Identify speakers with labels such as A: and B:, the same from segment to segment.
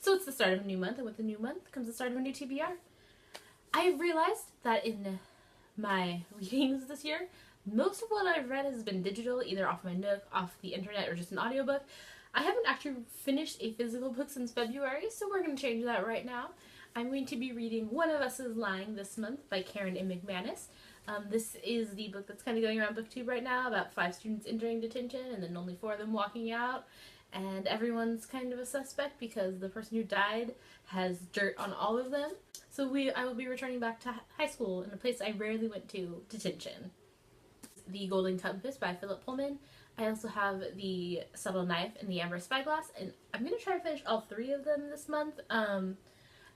A: So it's the start of a new month, and with the new month comes the start of a new TBR. I've realized that in my readings this year, most of what I've read has been digital, either off my Nook, off the internet, or just an audiobook. I haven't actually finished a physical book since February, so we're going to change that right now. I'm going to be reading One of Us is Lying this month by Karen M. McManus. This is the book that's kind of going around BookTube right now about 5 students entering detention and then only 4 of them walking out. And everyone's kind of a suspect because the person who died has dirt on all of them. So I will be returning back to high school in a place I rarely went to, detention. The Golden Compass by Philip Pullman. I also have The Subtle Knife and The Amber Spyglass, and I'm going to try to finish all 3 of them this month. I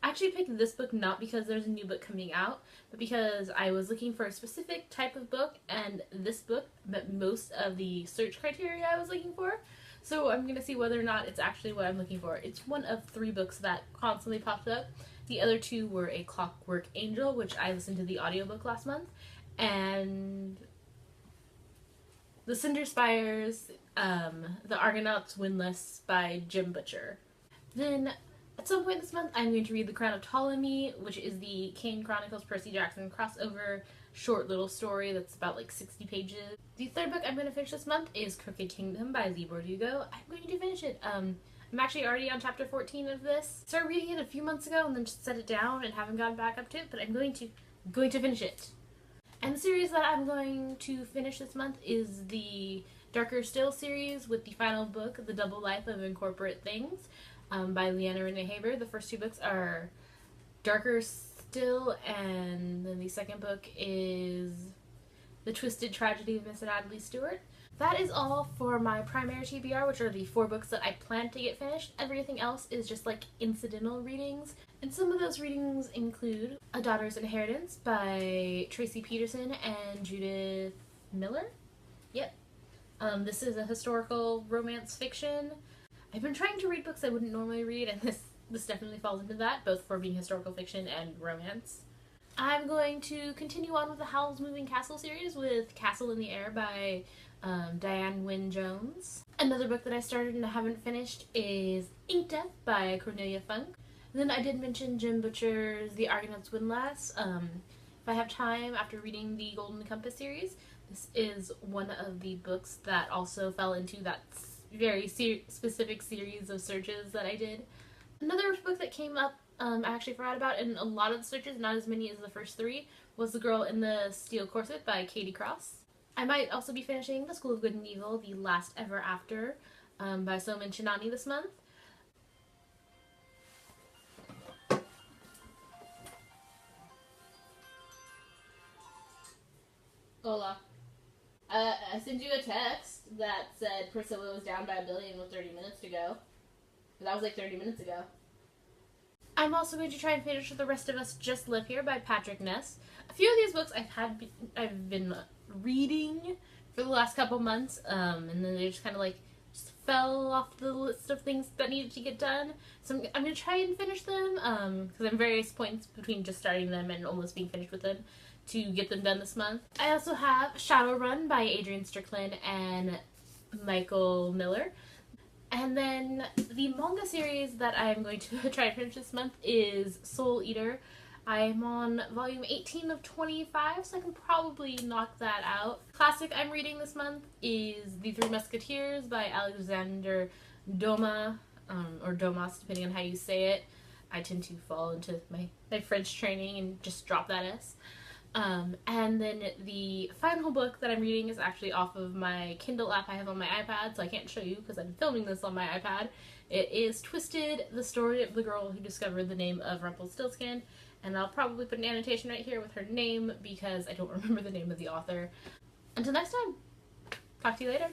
A: actually picked this book not because there's a new book coming out, but because I was looking for a specific type of book, and this book met most of the search criteria I was looking for. So I'm going to see whether or not it's actually what I'm looking for. It's one of 3 books that constantly popped up. The other 2 were A Clockwork Angel, which I listened to the audiobook last month, and The Cinder Spires, The Argonauts Windlass by Jim Butcher. Then at some point this month, I'm going to read The Crown of Ptolemy, which is the Kane Chronicles Percy Jackson crossover short little story that's about like 60 pages. The 3rd book I'm going to finish this month is Crooked Kingdom by Leigh Bardugo. I'm going to finish it. I'm actually already on chapter 14 of this. Started reading it a few months ago and then just set it down and haven't gone back up to it, but I'm going to finish it. And the series that I'm going to finish this month is the Darker Still series with the final book, The Double Life of Incorporate Things, by Leanna Renee Haber. The first 2 books are Darker Still, and then the second book is The Twisted Tragedy of Miss Natalie Stewart. That is all for my primary TBR, which are the 4 books that I plan to get finished. Everything else is just like incidental readings. And some of those readings include A Daughter's Inheritance by Tracy Peterson and Judith Miller. Yep. This is a historical romance fiction. I've been trying to read books I wouldn't normally read, and this definitely falls into that, both for being historical fiction and romance. I'm going to continue on with the Howl's Moving Castle series with Castle in the Air by Diane Wynne Jones. Another book that I started and I haven't finished is Ink Death by Cornelia Funk. And then I did mention Jim Butcher's The Argonauts Windlass. If I have time after reading the Golden Compass series, this is one of the books that also fell into that very specific series of searches that I did. Another book that came up I actually forgot about in a lot of the searches, not as many as the first 3, was The Girl in the Steel Corset by Katie Cross. I might also be finishing The School of Good and Evil, The Last Ever After by Soman Chinani this month. Hola. I sent you a text that said Priscilla was down by a billion with 30 minutes to go. That was like 30 minutes ago. I'm also going to try and finish The Rest of Us Just Live Here by Patrick Ness. A few of these books I've been reading for the last couple months, and then they just kind of just fell off the list of things that needed to get done. So I'm going to try and finish them, because I'm various points between just starting them and almost being finished with them to get them done this month. I also have Shadowrun by Adrian Strickland and Michael Miller. And then the manga series that I'm going to try to finish this month is Soul Eater. I'm on volume 18 of 25, so I can probably knock that out. Classic I'm reading this month is The 3 Musketeers by Alexander Dumas, or Dumas, depending on how you say it. I tend to fall into my French training and just drop that S. And then the final book that I'm reading is actually off of my Kindle app I have on my iPad, so I can't show you because I'm filming this on my iPad. It is Twisted, the story of the girl who discovered the name of Rumpelstiltskin, and I'll probably put an annotation right here with her name because I don't remember the name of the author. Until next time, talk to you later.